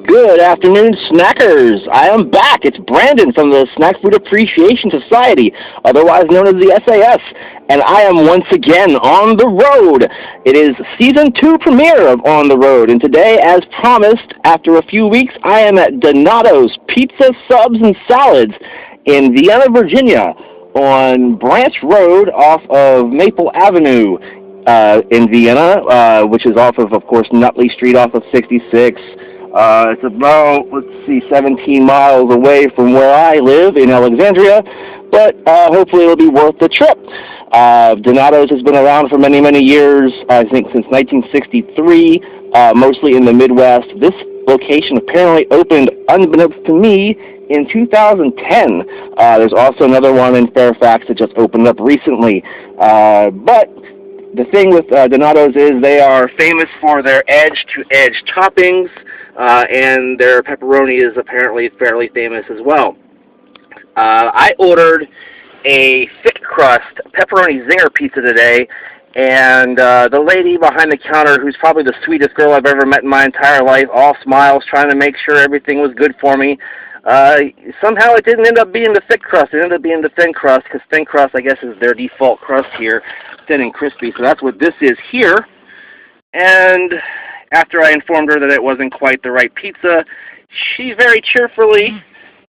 Good afternoon, snackers. I am back. It's Brandon from the Snack Food Appreciation Society, otherwise known as the SAS, and I am once again on the road. It is season 2 premiere of On the Road, and today, as promised, after a few weeks, I am at Donato's Pizza, Subs, and Salads in Vienna, Virginia, on Branch Road off of Maple Avenue in Vienna, which is of course, Nutley Street off of 66. It's about, 17 miles away from where I live in Alexandria, but hopefully it'll be worth the trip. Donato's has been around for many, many years, I think since 1963, mostly in the Midwest. This location apparently opened, unbeknownst to me, in 2010. There's also another one in Fairfax that just opened up recently. But the thing with Donato's is they are famous for their edge-to-edge toppings, and their pepperoni is apparently fairly famous as well. I ordered a thick crust pepperoni Zinger pizza today, and the lady behind the counter, who's probably the sweetest girl I've ever met in my entire life, all smiles, trying to make sure everything was good for me. Somehow it didn't end up being the thick crust. It ended up being the thin crust, because thin crust, I guess, is their default crust here, thin and crispy. So that's what this is here. And after I informed her that it wasn't quite the right pizza, she very cheerfully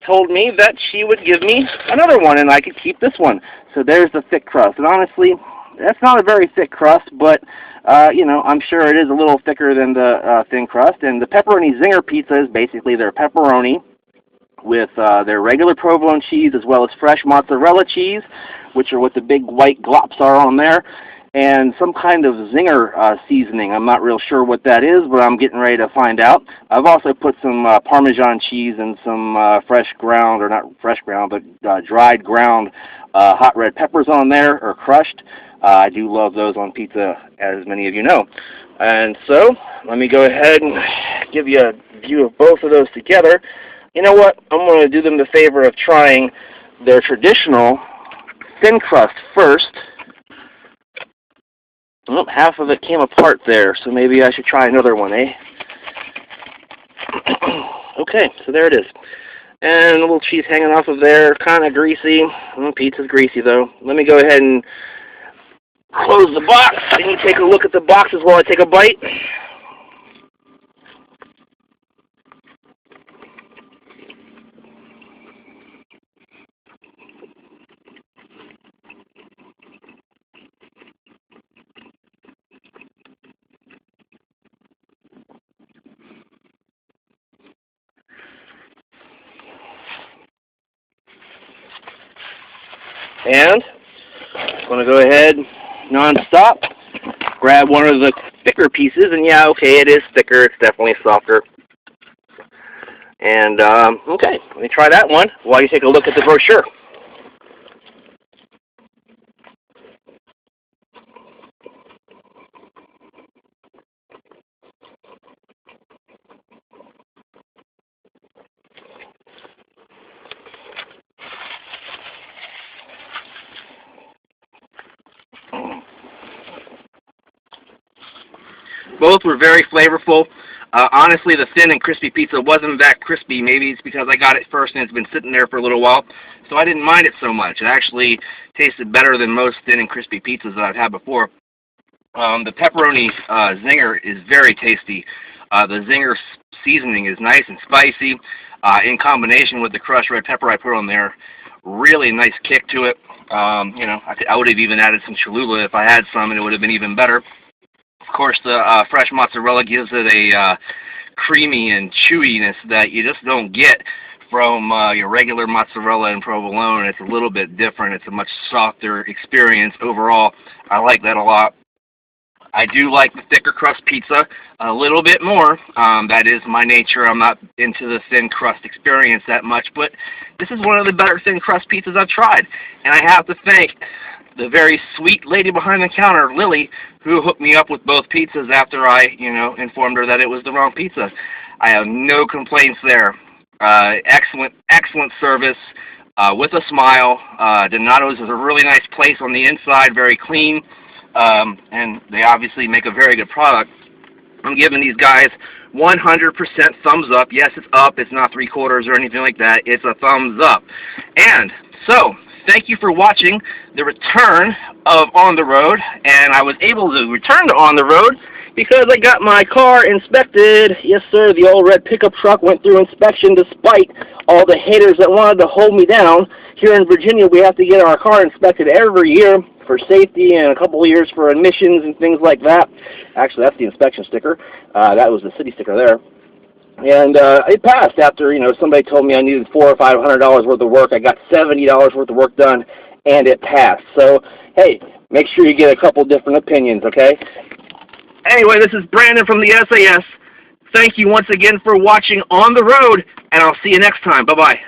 told me that she would give me another one and I could keep this one. So there's the thick crust. And honestly, that's not a very thick crust, but I'm sure it is a little thicker than the thin crust. And the pepperoni Zinger pizza is basically their pepperoni with their regular provolone cheese as well as fresh mozzarella cheese, which are what the big white glops are on there, and some kind of Zinger seasoning. I'm not real sure what that is, but I'm getting ready to find out. I've also put some Parmesan cheese and some fresh ground, or not fresh ground, but dried ground hot red peppers on there, or crushed. I do love those on pizza, as many of you know. And so, let me go ahead and give you a view of both of those together. You know what? I'm going to do them the favor of trying their traditional thin crust first. Oh, half of it came apart there, so maybe I should try another one, eh? Okay, so there it is. And a little cheese hanging off of there, kind of greasy. Pizza's greasy, though. Let me go ahead and close the box, and you take a look at the boxes while I take a bite. And I'm going to go ahead, non-stop, grab one of the thicker pieces, and yeah, okay, it is thicker, it's definitely softer. And, okay, let me try that one while you take a look at the brochure. Both were very flavorful. Honestly, the thin and crispy pizza wasn't that crispy. Maybe it's because I got it first and it's been sitting there for a little while, so I didn't mind it so much. It actually tasted better than most thin and crispy pizzas that I've had before. The pepperoni Zinger is very tasty. The Zinger seasoning is nice and spicy. In combination with the crushed red pepper I put on there, really nice kick to it. I would have even added some Cholula if I had some, and it would have been even better. Of course, the fresh mozzarella gives it a creamy and chewiness that you just don't get from your regular mozzarella and provolone. It's a little bit different. It's a much softer experience overall. I like that a lot. I do like the thicker crust pizza a little bit more. That is my nature. I'm not into the thin crust experience that much, but this is one of the better thin crust pizzas I've tried. And I have to thank the very sweet lady behind the counter, Lily, who hooked me up with both pizzas after I, informed her that it was the wrong pizza. I have no complaints there. Excellent service with a smile. Donato's is a really nice place on the inside, very clean, and they obviously make a very good product. I'm giving these guys 100% thumbs up. Yes, it's up. It's not 3/4 or anything like that. It's a thumbs up. And so, thank you for watching the return of On the Road. And I was able to return to On the Road because I got my car inspected. Yes, sir, the old red pickup truck went through inspection despite all the haters that wanted to hold me down. Here in Virginia, we have to get our car inspected every year for safety and a couple of years for emissions and things like that. Actually, that's the inspection sticker. That was the city sticker there. And it passed after, somebody told me I needed $400 or $500 worth of work. I got $70 worth of work done, and it passed. So, hey, make sure you get a couple different opinions, okay? Anyway, this is Brandon from the SAS. Thank you once again for watching On the Road, and I'll see you next time. Bye-bye.